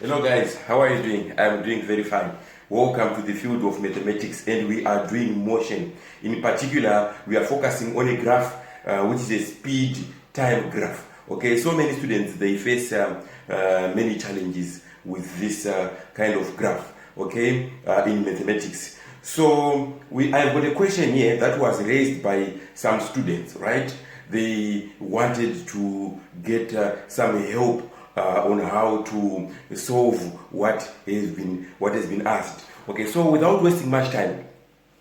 Hello guys, how are you doing? I'm doing very fine. Welcome to the field of mathematics, and we are doing motion. In particular, we are focusing on a graph which is a speed time graph. Okay, so many students they face many challenges with this kind of graph, okay, in mathematics. So I've got a question here that was raised by some students, right? They wanted to get some help on how to solve what has been asked. Okay, so without wasting much time,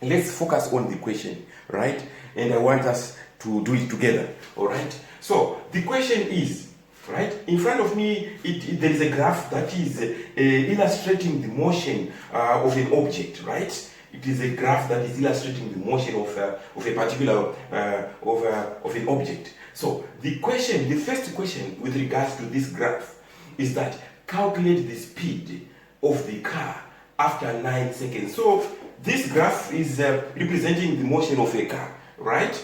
let's focus on the question, right? And I want us to do it together. All right. So the question is, right, in front of me, there is a graph that is illustrating the motion of an object, right? It is a graph that is illustrating the motion of a particular of an object. So the first question with regards to this graph is that calculate the speed of the car after 9 seconds. So this graph is representing the motion of a car, right?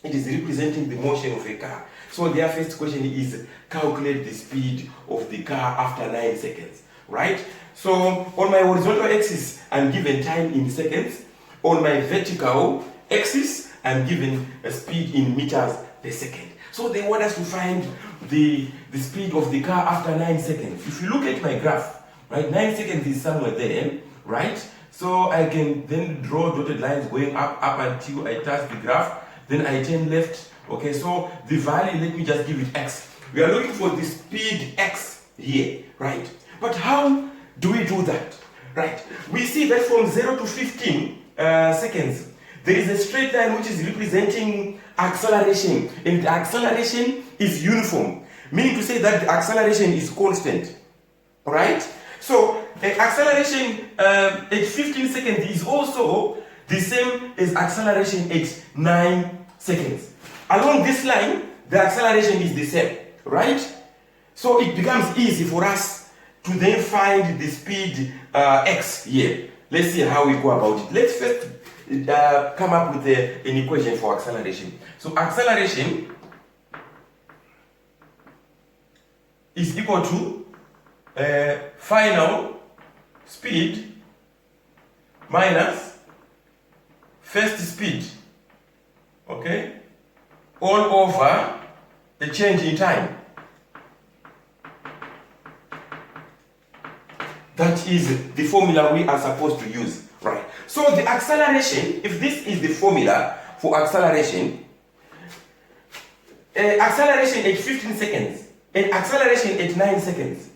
It is representing the motion of a car. So their first question is calculate the speed of the car after 9 seconds, right? So on my horizontal axis, I'm given time in seconds. On my vertical axis, I'm given a speed in meters per second. So they want us to find the speed of the car after 9 seconds. If you look at my graph, right, 9 seconds is somewhere there, right? So I can then draw dotted lines going up until I touch the graph. Then I turn left. Okay, so the value, let me just give it x. We are looking for the speed x here, right? But how do we do that? Right, we see that from 0 to 15 seconds, there is a straight line which is representing acceleration, and the acceleration is uniform, meaning to say that the acceleration is constant, right? So the acceleration at 15 seconds is also the same as acceleration at 9 seconds. Along this line, the acceleration is the same, right? So it becomes easy for us to then find the speed x here. Let's see how we go about it. Let's first come up with an equation for acceleration. So acceleration is equal to final speed minus first speed, okay, all over the change in time. That is the formula we are supposed to use, right? So the acceleration, if this is the formula for acceleration, acceleration at 15 seconds and acceleration at 9 seconds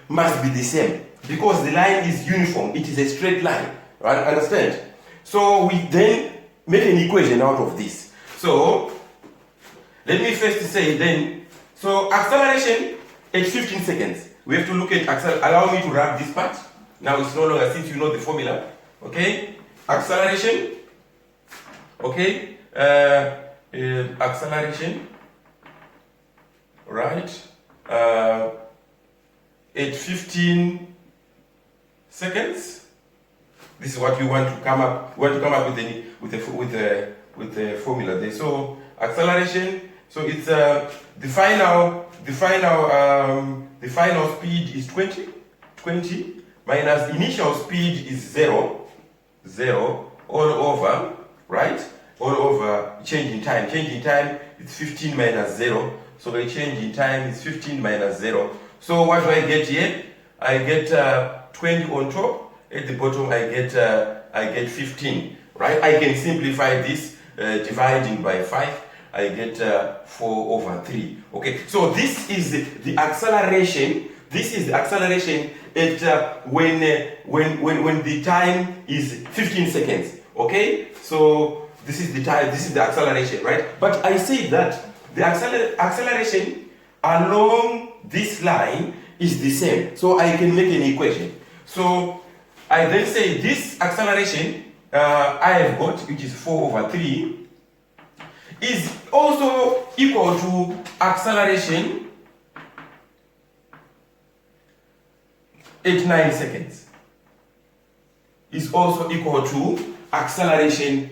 must be the same because the line is uniform. It is a straight line, right? Understand? So we then make an equation out of this. So let me first say then, so acceleration at 15 seconds. We have to look at allow me to wrap this part. Now it's no longer, since you know the formula, okay? Acceleration, okay? Acceleration, right? At 15 seconds. This is what we want to come up. We want to come up with the formula there. So acceleration. So it's the final speed is 20 minus the initial speed is 0 all over, right? All over change in time. Change in time is 15 minus 0. So the change in time is 15 minus 0. So what do I get here? I get 20 on top. At the bottom I get 15, right? I can simplify this dividing by 5. I get 4 over 3. Okay, so this is the acceleration. This is the acceleration at when the time is 15 seconds. Okay, so this is the time. This is the acceleration, right? But I say that the acceleration along this line is the same. So I can make an equation. So I then say this acceleration I have got, which is 4 over 3. Is also equal to acceleration at 9 seconds. Is also equal to acceleration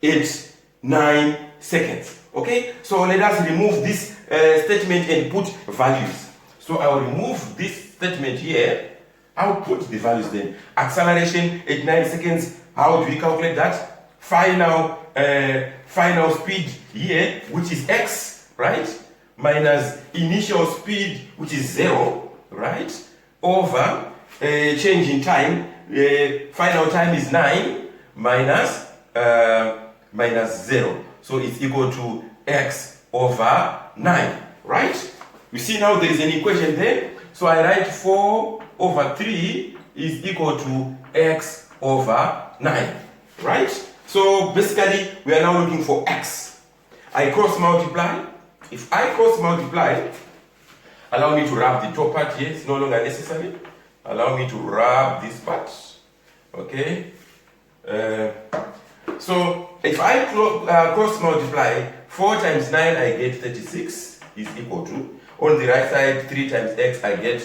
at 9 seconds. Okay? So let us remove this statement and put values. So I will remove this statement here, I'll put the values then. Acceleration at 9 seconds, how do we calculate that? Final speed here, which is x, right? Minus initial speed, which is 0, right? Over change in time, final time is 9 minus 0. So it's equal to x over 9, right? You see now there is an equation there. So I write 4 over 3 is equal to x over 9, right? So basically we are now looking for x. I cross multiply. If I cross multiply, allow me to rub the top part here, it's no longer necessary. Allow me to rub this part, okay? So if I cross multiply, 4 times 9 I get 36 is equal to, on the right side 3 times x I get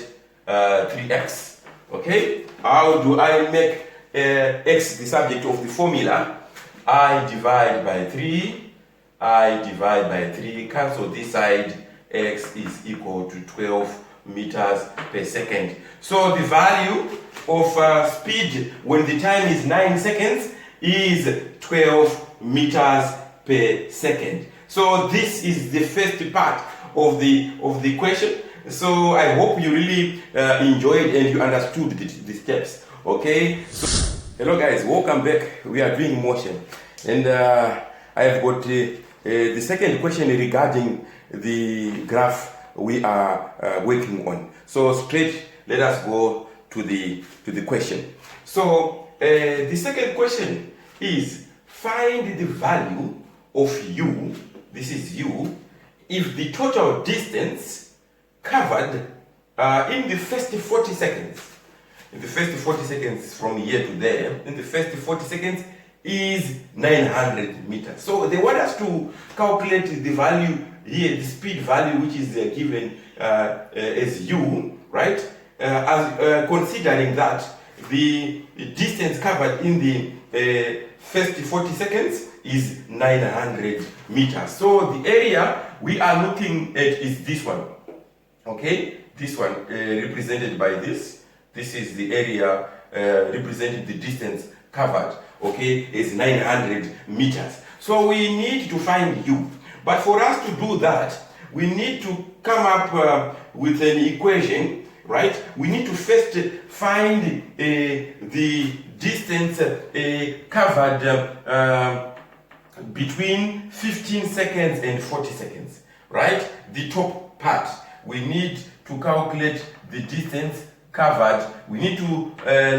3x, okay? How do I make x the subject of the formula? I divide by 3, I divide by 3, cancel this side, x is equal to 12 meters per second. So the value of speed when the time is 9 seconds is 12 meters per second. So this is the first part of the question. So I hope you really enjoyed and you understood the steps. Okay. So, hello guys, welcome back. We are doing motion, and I have got the second question regarding the graph we are working on. So straight, let us go to the question. So the second question is, find the value of u, this is u, if the total distance covered in the first 40 seconds, in the first 40 seconds from here to there, in the first 40 seconds is 900 meters. So they want us to calculate the value here, the speed value, which is given as u, right? Considering that the distance covered in the first 40 seconds is 900 meters. So the area we are looking at is this one, okay? This one represented by this. This is the area representing the distance covered, okay, is 900 meters. So we need to find u. But for us to do that, we need to come up with an equation, right? We need to first find the distance covered between 15 seconds and 40 seconds, right? The top part. We need to calculate the distance covered. We need to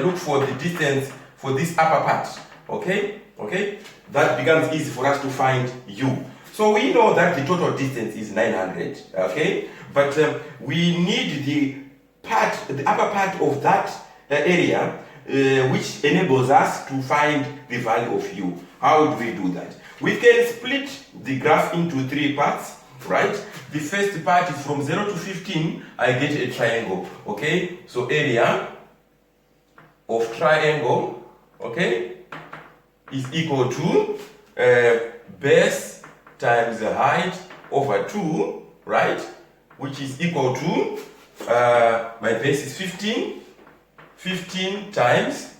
look for the distance for this upper part, okay? Okay? That becomes easy for us to find u. So we know that the total distance is 900, okay? But we need the upper part of that area which enables us to find the value of u. How do we do that? We can split the graph into 3 parts, right? The first part is from 0 to 15, I get a triangle, okay? So area of triangle, okay, is equal to base times the height over 2, right? Which is equal to, my base is 15. 15 times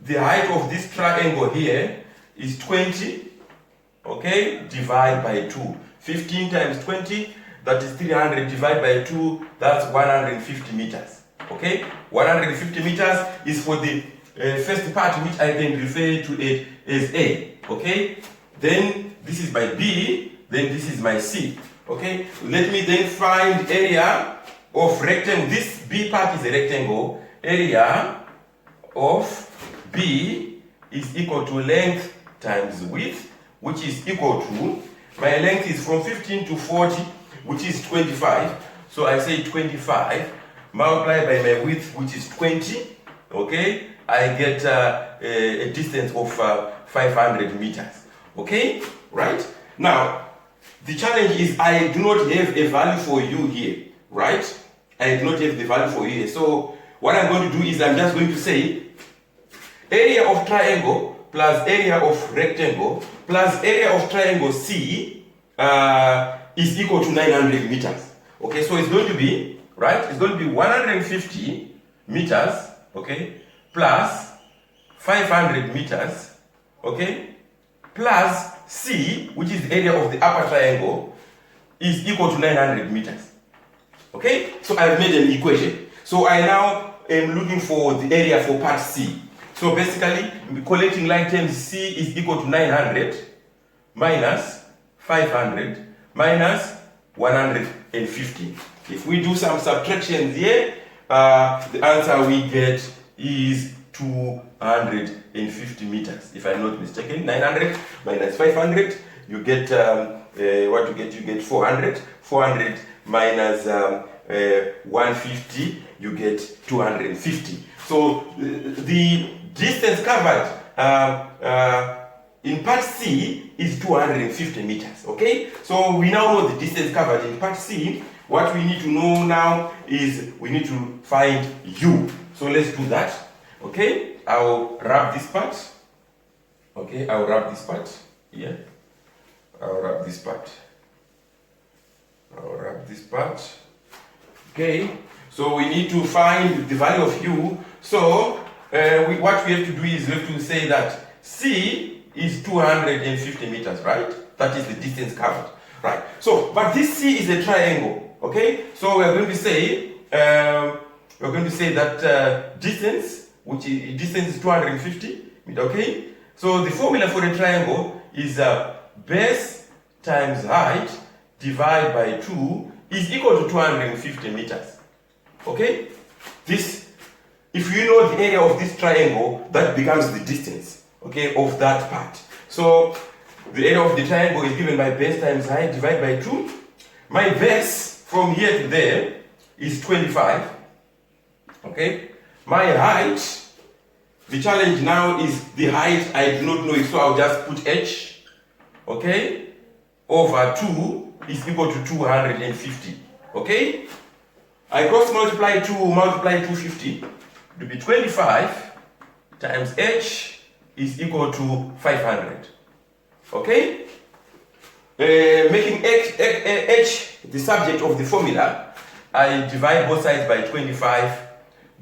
the height of this triangle here is 20, okay? Divide by 2. 15 times 20, that is 300, divided by 2, that's 150 meters, okay? 150 meters is for the first part, which I can refer to it as A, okay? Then this is my B, then this is my C, okay? Let me then find area of rectangle. This B part is a rectangle. Area of B is equal to length times width, which is equal to, my length is from 15 to 40, which is 25. So I say 25 multiplied by my width, which is 20, okay? I get a distance of 500 meters, okay? Right? Now, the challenge is I do not have a value for u here, right? I do not have the value for u here. So what I'm going to do is I'm just going to say area of triangle plus area of rectangle plus area of triangle C is equal to 900 meters. Okay, so it's going to be, right? It's going to be 150 meters, okay, plus 500 meters, okay, plus C, which is the area of the upper triangle, is equal to 900 meters. Okay, so I've made an equation. So I now am looking for the area for part C. So basically, collecting like terms, C is equal to 900 minus 500 minus 150. If we do some subtractions here, the answer we get is 250 meters. If I'm not mistaken, 900 minus 500, you get what you get? You get 400. 400 minus 150, you get 250. So the distance covered in part C is 250 meters. Okay, so we now know the distance covered in part C. What we need to know now is we need to find U. So let's do that. Okay, I'll wrap this part. Okay, I'll wrap this part here. I'll wrap this part. I'll wrap this part. Okay, so we need to find the value of U. So what we have to do is we have to say that C is 250 meters, right? That is the distance covered, right? So, but this C is a triangle, okay? So we're going to say that distance, which is distance is 250 meters, okay? So the formula for a triangle is base times height divided by 2 is equal to 250 meters. Okay? This, if you know the area of this triangle, that becomes the distance, okay, of that part. So the area of the triangle is given by base times height divided by 2. My base from here to there is 25. Okay? My height, the challenge now is the height I do not know it, so I'll just put h, okay, over 2 is equal to 250. Okay? I cross multiply 250, it will be 25 times h is equal to 500. Okay? Making h the subject of the formula, I divide both sides by 25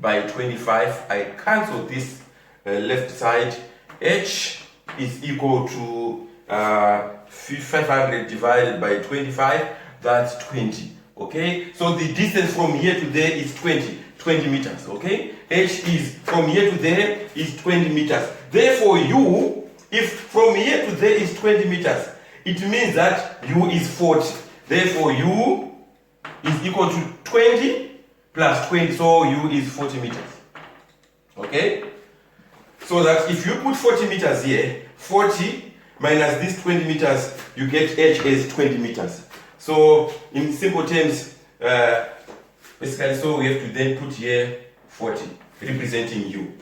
by 25. I cancel this left side. H is equal to 500 divided by 25, that's 20. Okay, so the distance from here to there is 20 meters. Okay, h is from here to there is 20 meters. Therefore U, if from here to there is 20 meters, it means that U is 40. Therefore U is equal to 20 plus 20, so U is 40 meters. Okay, so that if you put 40 meters here, 40 minus this 20 meters, you get h as 20 meters. So in simple terms, basically, so we have to then put here 40, representing U.